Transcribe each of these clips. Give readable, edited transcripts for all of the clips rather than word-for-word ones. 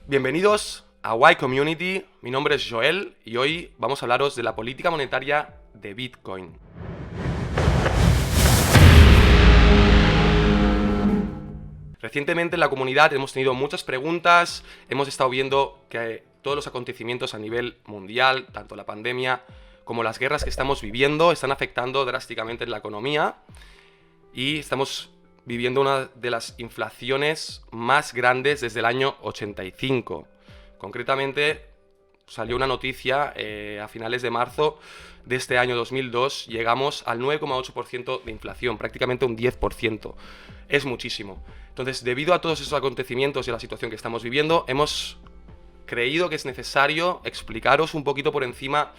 Bienvenidos a Y Community, mi nombre es Joel y hoy vamos a hablaros de la política monetaria de Bitcoin. Recientemente en la comunidad hemos tenido muchas preguntas, hemos estado viendo que todos los acontecimientos a nivel mundial, tanto la pandemia como las guerras que estamos viviendo, están afectando drásticamente en la economía y estamos viviendo una de las inflaciones más grandes desde el año 85. Concretamente, salió una noticia a finales de marzo de este año 2002, llegamos al 9,8% de inflación, prácticamente un 10%. Es muchísimo. Entonces, debido a todos esos acontecimientos y a la situación que estamos viviendo, hemos creído que es necesario explicaros un poquito por encima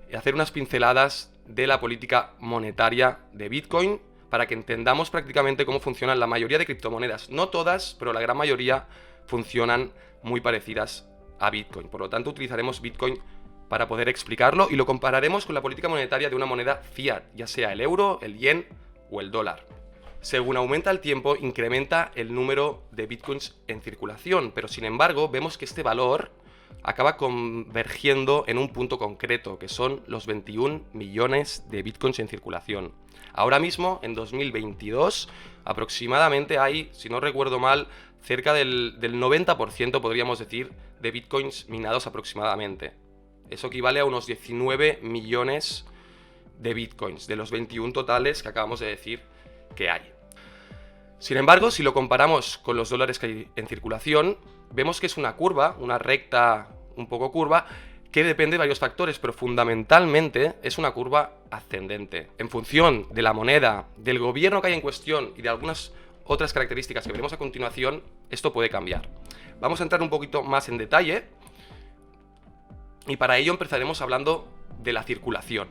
y hacer unas pinceladas de la política monetaria de Bitcoin para que entendamos prácticamente cómo funcionan la mayoría de criptomonedas. No todas, pero la gran mayoría funcionan muy parecidas a Bitcoin. Por lo tanto, utilizaremos Bitcoin para poder explicarlo y lo compararemos con la política monetaria de una moneda fiat, ya sea el euro, el yen o el dólar. Según aumenta el tiempo, incrementa el número de Bitcoins en circulación, pero sin embargo, vemos que este valor acaba convergiendo en un punto concreto, que son los 21 millones de Bitcoins en circulación. Ahora mismo, en 2022, aproximadamente hay, si no recuerdo mal, cerca del 90%, podríamos decir, de Bitcoins minados aproximadamente. Eso equivale a unos 19 millones de Bitcoins, de los 21 totales que acabamos de decir que hay. Sin embargo, si lo comparamos con los dólares que hay en circulación, vemos que es una curva, una recta un poco curva, que depende de varios factores, pero fundamentalmente es una curva ascendente. En función de la moneda, del gobierno que hay en cuestión y de algunas otras características que veremos a continuación, esto puede cambiar. Vamos a entrar un poquito más en detalle y para ello empezaremos hablando de la circulación.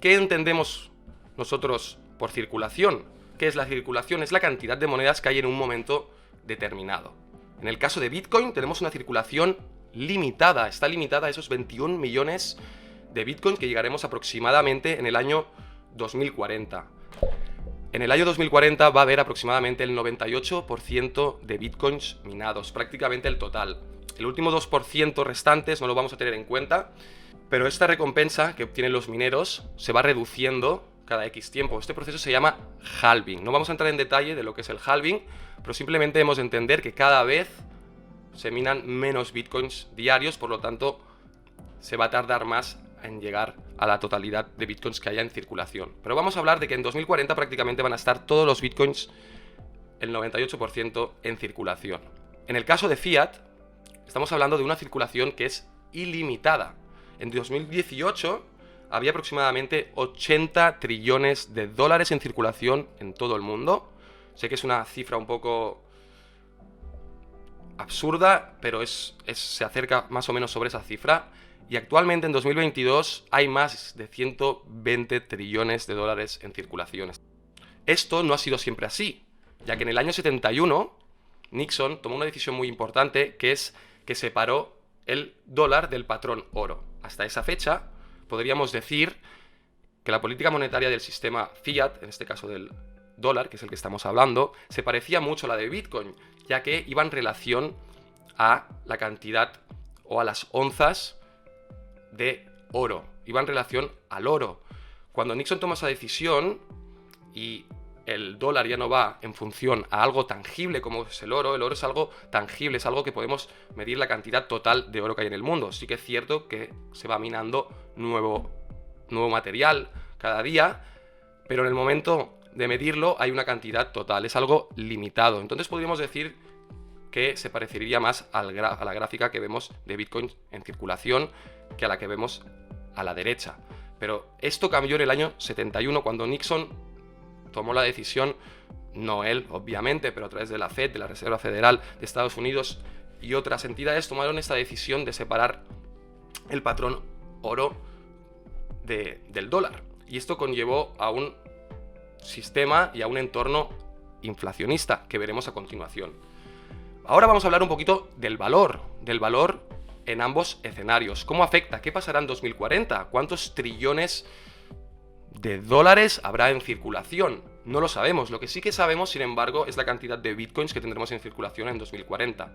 ¿Qué entendemos nosotros por circulación? ¿Qué es la circulación? Es la cantidad de monedas que hay en un momento determinado. En el caso de Bitcoin tenemos una circulación limitada, está limitada a esos 21 millones de Bitcoin que llegaremos aproximadamente en el año 2040. En el año 2040 va a haber aproximadamente el 98% de Bitcoins minados, prácticamente el total. El último 2% restantes no lo vamos a tener en cuenta, pero esta recompensa que obtienen los mineros se va reduciendo cada X tiempo. Este proceso se llama halving. No vamos a entrar en detalle de lo que es el halving, pero simplemente debemos entender que cada vez se minan menos Bitcoins diarios, por lo tanto se va a tardar más en llegar a la totalidad de Bitcoins que haya en circulación. Pero vamos a hablar de que en 2040 prácticamente van a estar todos los Bitcoins, el 98% en circulación. En el caso de Fiat, estamos hablando de una circulación que es ilimitada. En 2018 había aproximadamente 80 trillones de dólares en circulación en todo el mundo. Sé que es una cifra un poco absurda, pero se acerca más o menos sobre esa cifra. Y actualmente en 2022 hay más de 120 trillones de dólares en circulación. Esto no ha sido siempre así, ya que en el año 71 Nixon tomó una decisión muy importante, que es que separó el dólar del patrón oro. Hasta esa fecha podríamos decir que la política monetaria del sistema fiat, en este caso del dólar, que es el que estamos hablando, se parecía mucho a la de Bitcoin, ya que iba en relación a la cantidad o a las onzas de oro, iba en relación al oro. Cuando Nixon toma esa decisión y el dólar ya no va en función a algo tangible como es el oro es algo tangible, es algo que podemos medir la cantidad total de oro que hay en el mundo. Sí que es cierto que se va minando nuevo material cada día, pero en el momento de medirlo hay una cantidad total, es algo limitado. Entonces podríamos decir que se parecería más a la gráfica que vemos de Bitcoin en circulación que a la que vemos a la derecha. Pero esto cambió en el año 71 cuando Nixon tomó la decisión, no él obviamente, pero a través de la Fed, de la Reserva Federal de Estados Unidos y otras entidades tomaron esta decisión de separar el patrón oro del dólar. Y esto conllevó a un sistema y a un entorno inflacionista que veremos a continuación. Ahora vamos a hablar un poquito del valor en ambos escenarios. ¿Cómo afecta? ¿Qué pasará en 2040? ¿Cuántos trillones de dólares habrá en circulación? No lo sabemos. Lo que sí que sabemos, sin embargo, es la cantidad de bitcoins que tendremos en circulación en 2040.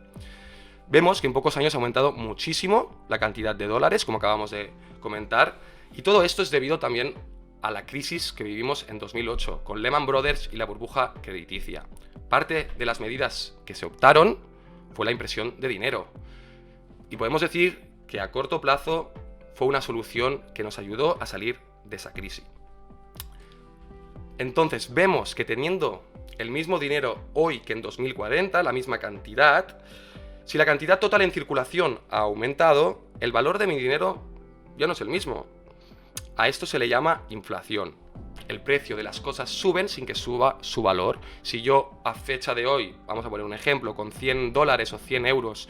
Vemos que en pocos años ha aumentado muchísimo la cantidad de dólares, como acabamos de comentar, y todo esto es debido también a la crisis que vivimos en 2008, con Lehman Brothers y la burbuja crediticia. Parte de las medidas que se optaron fue la impresión de dinero. Y podemos decir que a corto plazo fue una solución que nos ayudó a salir de esa crisis. Entonces vemos que teniendo el mismo dinero hoy que en 2040, la misma cantidad, si la cantidad total en circulación ha aumentado, el valor de mi dinero ya no es el mismo. A esto se le llama inflación. El precio de las cosas suben sin que suba su valor. Si yo a fecha de hoy, vamos a poner un ejemplo, con 100 dólares o 100 euros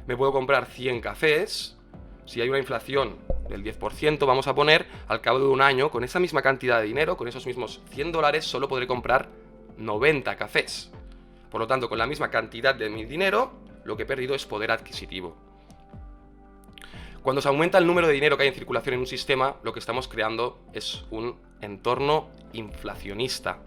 me puedo comprar 100 cafés, si hay una inflación del 10%, vamos a poner, al cabo de un año, con esa misma cantidad de dinero, con esos mismos 100 dólares, solo podré comprar 90 cafés. Por lo tanto, con la misma cantidad de mi dinero, lo que he perdido es poder adquisitivo. Cuando se aumenta el número de dinero que hay en circulación en un sistema, lo que estamos creando es un entorno inflacionista.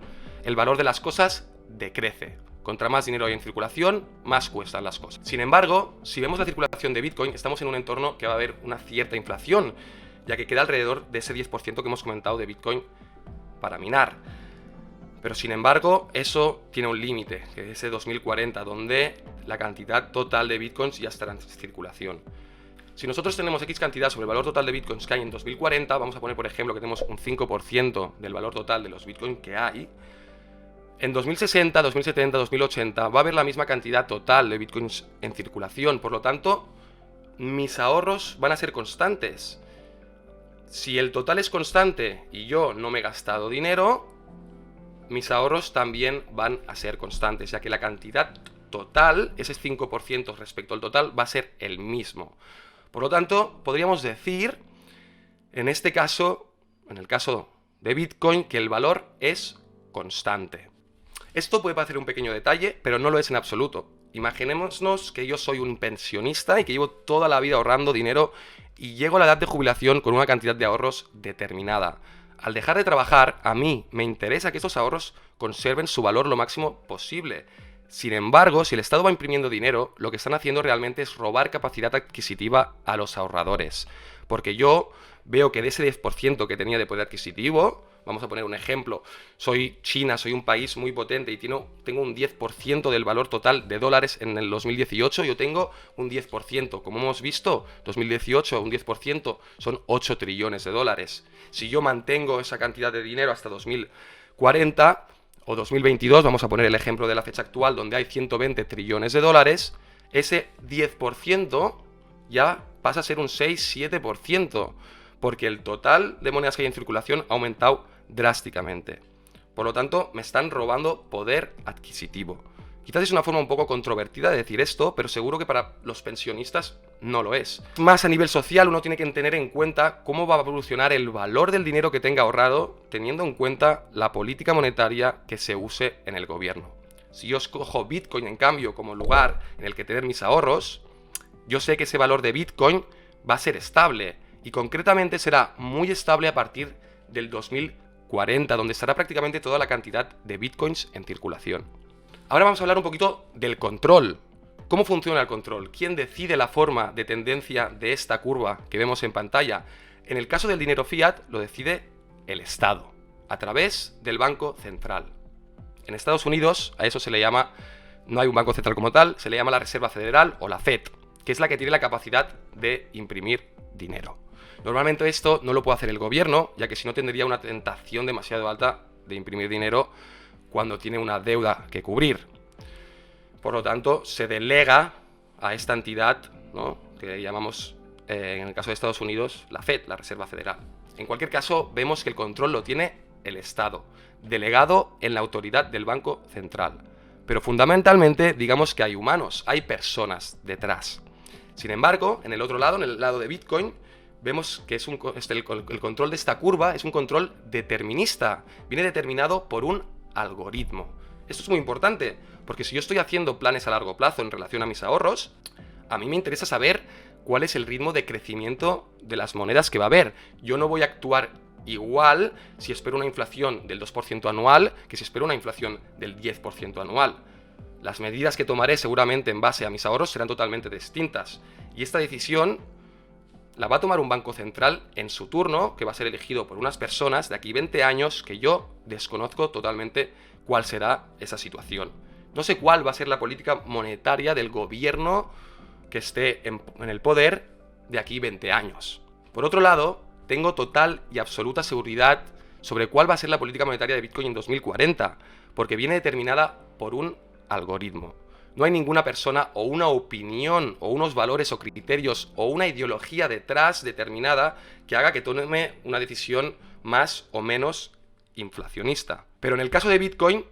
El valor de las cosas decrece. Contra más dinero hay en circulación, más cuestan las cosas. Sin embargo, si vemos la circulación de Bitcoin, estamos en un entorno que va a haber una cierta inflación, ya que queda alrededor de ese 10% que hemos comentado de Bitcoin para minar. Pero sin embargo, eso tiene un límite, que es ese 2040, donde la cantidad total de Bitcoins ya estará en circulación. Si nosotros tenemos X cantidad sobre el valor total de Bitcoins que hay en 2040, vamos a poner por ejemplo que tenemos un 5% del valor total de los Bitcoins que hay, en 2060, 2070, 2080 va a haber la misma cantidad total de Bitcoins en circulación, por lo tanto, mis ahorros van a ser constantes. Si el total es constante y yo no me he gastado dinero, mis ahorros también van a ser constantes, ya que la cantidad total, ese 5% respecto al total, va a ser el mismo. Por lo tanto, podríamos decir, en este caso, en el caso de Bitcoin, que el valor es constante. Esto puede parecer un pequeño detalle, pero no lo es en absoluto. Imaginémonos que yo soy un pensionista y que llevo toda la vida ahorrando dinero y llego a la edad de jubilación con una cantidad de ahorros determinada. Al dejar de trabajar, a mí me interesa que estos ahorros conserven su valor lo máximo posible. Sin embargo, si el Estado va imprimiendo dinero, lo que están haciendo realmente es robar capacidad adquisitiva a los ahorradores. Porque yo veo que de ese 10% que tenía de poder adquisitivo, vamos a poner un ejemplo, soy China, soy un país muy potente y tengo un 10% del valor total de dólares en el 2018, yo tengo un 10%. Como hemos visto, 2018, un 10% son 8 trillones de dólares. Si yo mantengo esa cantidad de dinero hasta 2040 o 2022, vamos a poner el ejemplo de la fecha actual, donde hay 120 trillones de dólares, ese 10% ya pasa a ser un 6-7%, porque el total de monedas que hay en circulación ha aumentado drásticamente. Por lo tanto, me están robando poder adquisitivo. Quizás es una forma un poco controvertida de decir esto, pero seguro que para los pensionistas no lo es. Más a nivel social, uno tiene que tener en cuenta cómo va a evolucionar el valor del dinero que tenga ahorrado, teniendo en cuenta la política monetaria que se use en el gobierno. Si yo escojo Bitcoin, en cambio, como lugar en el que tener mis ahorros, yo sé que ese valor de Bitcoin va a ser estable, y concretamente será muy estable a partir del 2040, donde estará prácticamente toda la cantidad de Bitcoins en circulación. Ahora vamos a hablar un poquito del control. ¿Cómo funciona el control? ¿Quién decide la forma de tendencia de esta curva que vemos en pantalla? En el caso del dinero fiat, lo decide el Estado, a través del Banco Central. En Estados Unidos, a eso se le llama, no hay un Banco Central como tal, se le llama la Reserva Federal o la Fed, que es la que tiene la capacidad de imprimir dinero. Normalmente esto no lo puede hacer el gobierno, ya que si no tendría una tentación demasiado alta de imprimir dinero cuando tiene una deuda que cubrir. Por lo tanto, se delega a esta entidad, ¿no?, que llamamos, en el caso de Estados Unidos, la Fed, la Reserva Federal. En cualquier caso, vemos que el control lo tiene el Estado, delegado en la autoridad del Banco Central. Pero fundamentalmente, digamos que hay humanos, hay personas detrás. Sin embargo, en el otro lado, en el lado de Bitcoin, vemos que el control de esta curva es un control determinista. Viene determinado por un algoritmo. Esto es muy importante, porque si yo estoy haciendo planes a largo plazo en relación a mis ahorros, a mí me interesa saber cuál es el ritmo de crecimiento de las monedas que va a haber. Yo no voy a actuar igual si espero una inflación del 2% anual que si espero una inflación del 10% anual. Las medidas que tomaré seguramente en base a mis ahorros serán totalmente distintas. Y esta decisión la va a tomar un banco central en su turno, que va a ser elegido por unas personas de aquí 20 años que yo desconozco totalmente cuál será esa situación. No sé cuál va a ser la política monetaria del gobierno que esté en el poder de aquí 20 años. Por otro lado, tengo total y absoluta seguridad sobre cuál va a ser la política monetaria de Bitcoin en 2040, porque viene determinada por un algoritmo. No hay ninguna persona o una opinión o unos valores o criterios o una ideología detrás determinada que haga que tome una decisión más o menos inflacionista. Pero en el caso de Bitcoin,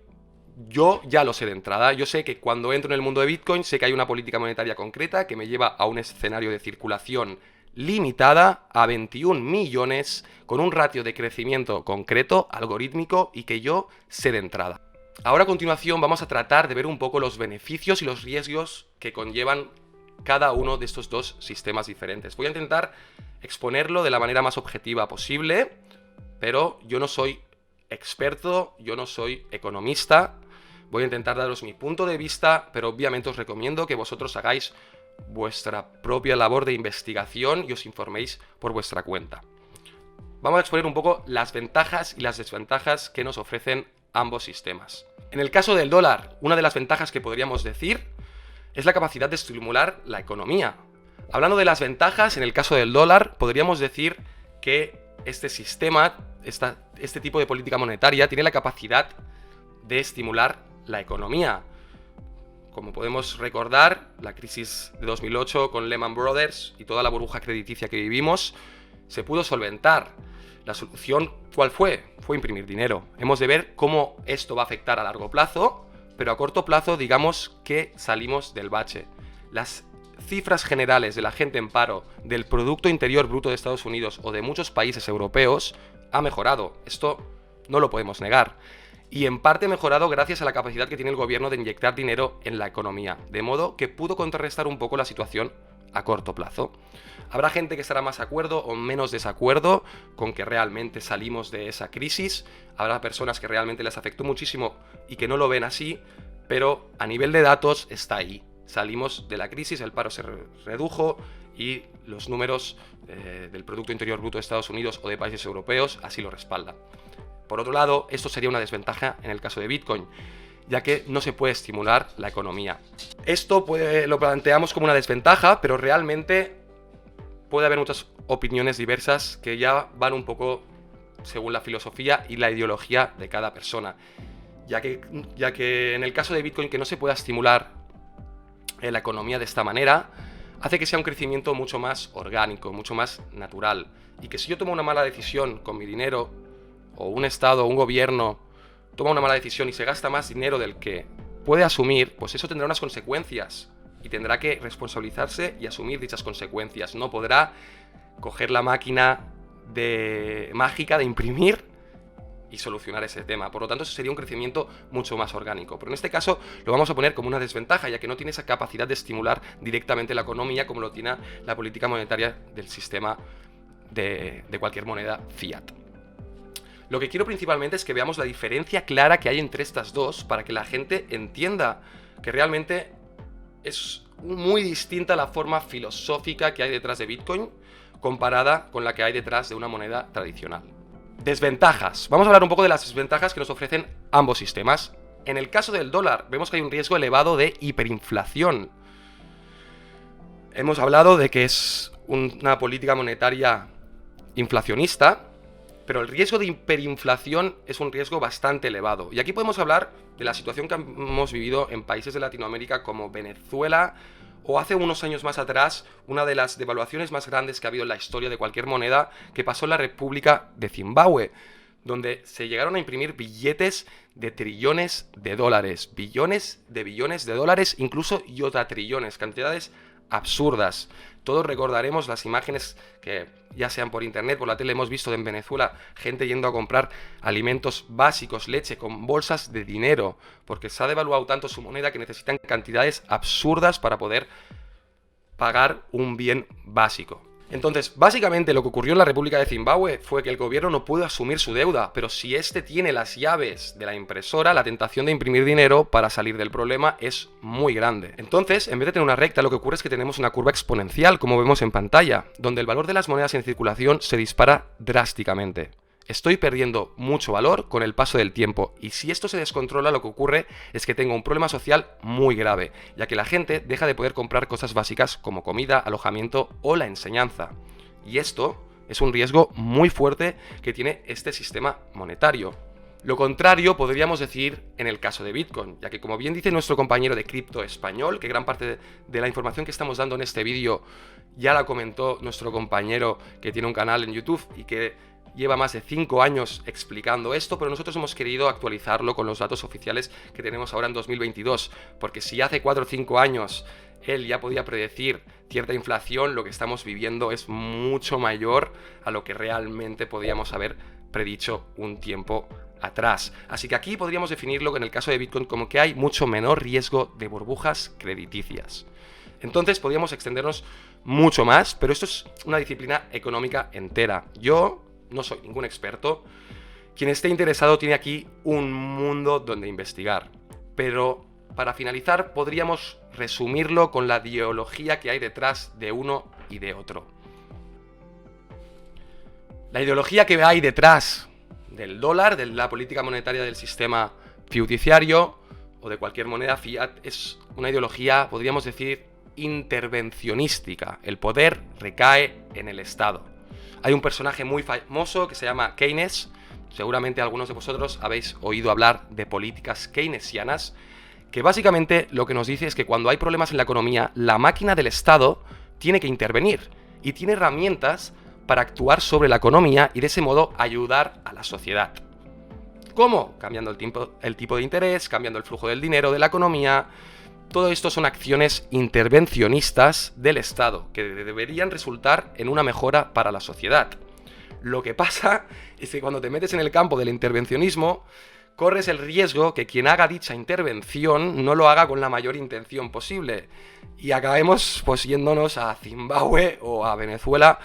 yo ya lo sé de entrada. Yo sé que cuando entro en el mundo de Bitcoin, sé que hay una política monetaria concreta que me lleva a un escenario de circulación limitada a 21 millones con un ratio de crecimiento concreto, algorítmico y que yo sé de entrada. Ahora a continuación vamos a tratar de ver un poco los beneficios y los riesgos que conllevan cada uno de estos dos sistemas diferentes. Voy a intentar exponerlo de la manera más objetiva posible, pero yo no soy experto, yo no soy economista. Voy a intentar daros mi punto de vista, pero obviamente os recomiendo que vosotros hagáis vuestra propia labor de investigación y os informéis por vuestra cuenta. Vamos a exponer un poco las ventajas y las desventajas que nos ofrecen ambos sistemas. En el caso del dólar, una de las ventajas que podríamos decir es la capacidad de estimular la economía. Hablando de las ventajas, en el caso del dólar, podríamos decir que este sistema, este tipo de política monetaria, tiene la capacidad de estimular la economía. Como podemos recordar, la crisis de 2008 con Lehman Brothers y toda la burbuja crediticia que vivimos se pudo solventar. La solución, ¿cuál fue? Fue imprimir dinero. Hemos de ver cómo esto va a afectar a largo plazo, pero a corto plazo digamos que salimos del bache. Las cifras generales de la gente en paro, del Producto Interior Bruto de Estados Unidos o de muchos países europeos ha mejorado. Esto no lo podemos negar. Y en parte mejorado gracias a la capacidad que tiene el gobierno de inyectar dinero en la economía, de modo que pudo contrarrestar un poco la situación a corto plazo. Habrá gente que estará más de acuerdo o menos desacuerdo con que realmente salimos de esa crisis, habrá personas que realmente les afectó muchísimo y que no lo ven así, pero a nivel de datos está ahí. Salimos de la crisis, el paro se redujo y los números del Producto Interior Bruto de Estados Unidos o de países europeos así lo respaldan. Por otro lado, esto sería una desventaja en el caso de Bitcoin, ya que no se puede estimular la economía. Esto lo planteamos como una desventaja, pero realmente puede haber muchas opiniones diversas que ya van un poco según la filosofía y la ideología de cada persona. Ya que en el caso de Bitcoin que no se pueda estimular la economía de esta manera, hace que sea un crecimiento mucho más orgánico, mucho más natural. Y que si yo tomo una mala decisión con mi dinero, o un Estado o un gobierno toma una mala decisión y se gasta más dinero del que puede asumir, pues eso tendrá unas consecuencias y tendrá que responsabilizarse y asumir dichas consecuencias. No podrá coger la máquina mágica de imprimir y solucionar ese tema. Por lo tanto, eso sería un crecimiento mucho más orgánico. Pero en este caso lo vamos a poner como una desventaja, ya que no tiene esa capacidad de estimular directamente la economía como lo tiene la política monetaria del sistema de cualquier moneda fiat. Lo que quiero principalmente es que veamos la diferencia clara que hay entre estas dos para que la gente entienda que realmente es muy distinta la forma filosófica que hay detrás de Bitcoin comparada con la que hay detrás de una moneda tradicional. Desventajas. Vamos a hablar un poco de las desventajas que nos ofrecen ambos sistemas. En el caso del dólar, vemos que hay un riesgo elevado de hiperinflación. Hemos hablado de que es una política monetaria inflacionista, pero el riesgo de hiperinflación es un riesgo bastante elevado. Y aquí podemos hablar de la situación que hemos vivido en países de Latinoamérica como Venezuela o hace unos años más atrás, una de las devaluaciones más grandes que ha habido en la historia de cualquier moneda, que pasó en la República de Zimbabue, donde se llegaron a imprimir billetes de trillones de dólares, billones de dólares, incluso yotatrillones, cantidades absurdas. Todos recordaremos las imágenes que ya sean por internet, por la tele, hemos visto en Venezuela gente yendo a comprar alimentos básicos, leche, con bolsas de dinero, porque se ha devaluado tanto su moneda que necesitan cantidades absurdas para poder pagar un bien básico. Entonces, básicamente lo que ocurrió en la República de Zimbabue fue que el gobierno no pudo asumir su deuda, pero si este tiene las llaves de la impresora, la tentación de imprimir dinero para salir del problema es muy grande. Entonces, en vez de tener una recta, lo que ocurre es que tenemos una curva exponencial, como vemos en pantalla, donde el valor de las monedas en circulación se dispara drásticamente. Estoy perdiendo mucho valor con el paso del tiempo y si esto se descontrola lo que ocurre es que tengo un problema social muy grave, ya que la gente deja de poder comprar cosas básicas como comida, alojamiento o la enseñanza. Y esto es un riesgo muy fuerte que tiene este sistema monetario. Lo contrario podríamos decir en el caso de Bitcoin, ya que como bien dice nuestro compañero de Cripto Español, que gran parte de la información que estamos dando en este vídeo ya la comentó nuestro compañero que tiene un canal en YouTube y que lleva más de 5 años explicando esto, pero nosotros hemos querido actualizarlo con los datos oficiales que tenemos ahora en 2022, porque si hace 4 o 5 años él ya podía predecir cierta inflación, lo que estamos viviendo es mucho mayor a lo que realmente podíamos haber predicho un tiempo atrás. Así que aquí podríamos definirlo en el caso de Bitcoin como que hay mucho menor riesgo de burbujas crediticias. Entonces podríamos extendernos mucho más, pero esto es una disciplina económica entera. Yo no soy ningún experto. Quien esté interesado tiene aquí un mundo donde investigar. Pero para finalizar podríamos resumirlo con la ideología que hay detrás de uno y de otro. La ideología que hay detrás del dólar, de la política monetaria del sistema fiduciario o de cualquier moneda fiat es una ideología, podríamos decir, intervencionística. El poder recae en el Estado. Hay un personaje muy famoso que se llama Keynes. Seguramente algunos de vosotros habéis oído hablar de políticas keynesianas, que básicamente lo que nos dice es que cuando hay problemas en la economía, la máquina del Estado tiene que intervenir y tiene herramientas para actuar sobre la economía y de ese modo ayudar a la sociedad. ¿Cómo? Cambiando el tipo de interés, cambiando el flujo del dinero de la economía. Todo esto son acciones intervencionistas del Estado, que deberían resultar en una mejora para la sociedad. Lo que pasa es que cuando te metes en el campo del intervencionismo, corres el riesgo que quien haga dicha intervención no lo haga con la mayor intención posible. Y acabemos pues yéndonos a Zimbabue o a Venezuela,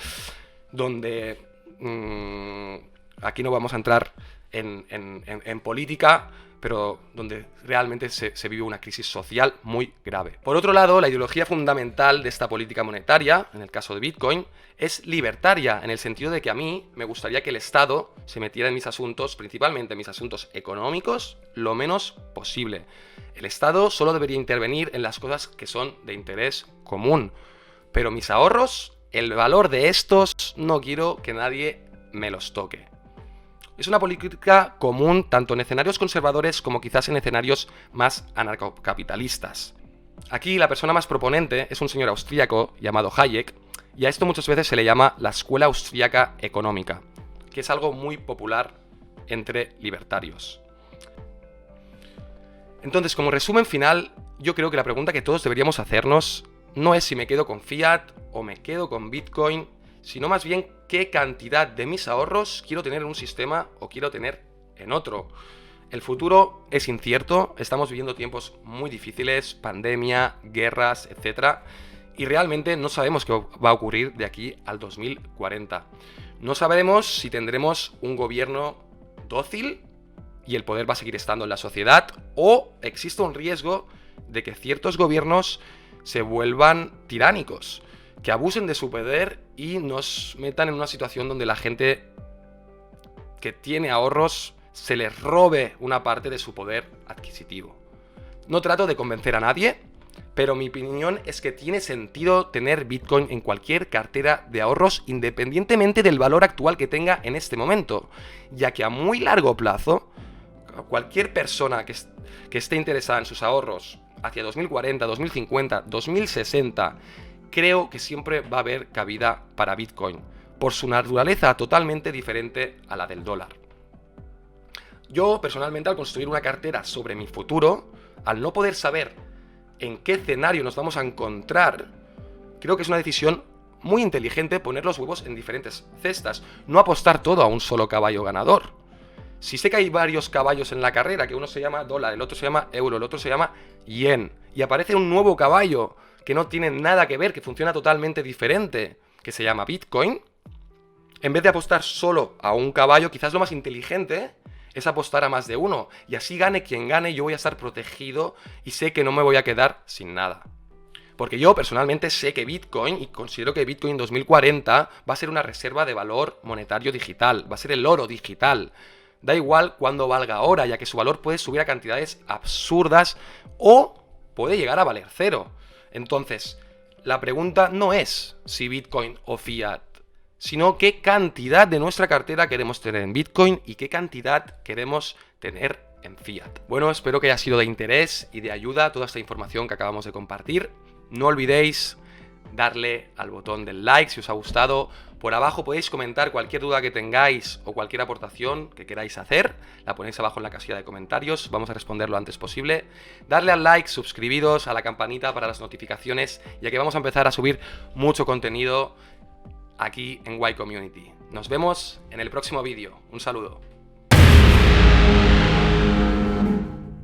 donde aquí no vamos a entrar en política, pero donde realmente se vive una crisis social muy grave. Por otro lado, la ideología fundamental de esta política monetaria, en el caso de Bitcoin, es libertaria, en el sentido de que a mí me gustaría que el Estado se metiera en mis asuntos, principalmente en mis asuntos económicos, lo menos posible. El Estado solo debería intervenir en las cosas que son de interés común, pero mis ahorros, el valor de estos, no quiero que nadie me los toque. Es una política común tanto en escenarios conservadores como quizás en escenarios más anarcocapitalistas. Aquí la persona más proponente es un señor austríaco llamado Hayek, y a esto muchas veces se le llama la escuela austríaca económica, que es algo muy popular entre libertarios. Entonces, como resumen final, yo creo que la pregunta que todos deberíamos hacernos no es si me quedo con fiat o me quedo con Bitcoin, sino más bien qué cantidad de mis ahorros quiero tener en un sistema o quiero tener en otro. El futuro es incierto, estamos viviendo tiempos muy difíciles, pandemia, guerras, etc. Y realmente no sabemos qué va a ocurrir de aquí al 2040. No sabremos si tendremos un gobierno dócil y el poder va a seguir estando en la sociedad, o existe un riesgo de que ciertos gobiernos se vuelvan tiránicos, que abusen de su poder y nos metan en una situación donde la gente que tiene ahorros se les robe una parte de su poder adquisitivo. No trato de convencer a nadie, pero mi opinión es que tiene sentido tener Bitcoin en cualquier cartera de ahorros independientemente del valor actual que tenga en este momento, ya que a muy largo plazo, cualquier persona que esté interesada en sus ahorros hacia 2040, 2050, 2060, creo que siempre va a haber cabida para Bitcoin, por su naturaleza totalmente diferente a la del dólar. Yo, personalmente, al construir una cartera sobre mi futuro, al no poder saber en qué escenario nos vamos a encontrar, creo que es una decisión muy inteligente poner los huevos en diferentes cestas, no apostar todo a un solo caballo ganador. Si sé que hay varios caballos en la carrera, que uno se llama dólar, el otro se llama euro, el otro se llama yen, y aparece un nuevo caballo que no tiene nada que ver, que funciona totalmente diferente, que se llama Bitcoin, en vez de apostar solo a un caballo, quizás lo más inteligente es apostar a más de uno. Y así gane quien gane, yo voy a estar protegido y sé que no me voy a quedar sin nada. Porque yo personalmente sé que Bitcoin, y considero que Bitcoin 2040 va a ser una reserva de valor monetario digital, va a ser el oro digital. Da igual cuándo valga ahora, ya que su valor puede subir a cantidades absurdas o puede llegar a valer cero. Entonces, la pregunta no es si Bitcoin o fiat, sino qué cantidad de nuestra cartera queremos tener en Bitcoin y qué cantidad queremos tener en fiat. Bueno, espero que haya sido de interés y de ayuda toda esta información que acabamos de compartir. No olvidéis darle al botón del like si os ha gustado. Por abajo podéis comentar cualquier duda que tengáis o cualquier aportación que queráis hacer. La ponéis abajo en la casilla de comentarios. Vamos a responder lo antes posible. Darle al like, suscribiros a la campanita para las notificaciones, ya que vamos a empezar a subir mucho contenido aquí en Y Community. Nos vemos en el próximo vídeo. Un saludo.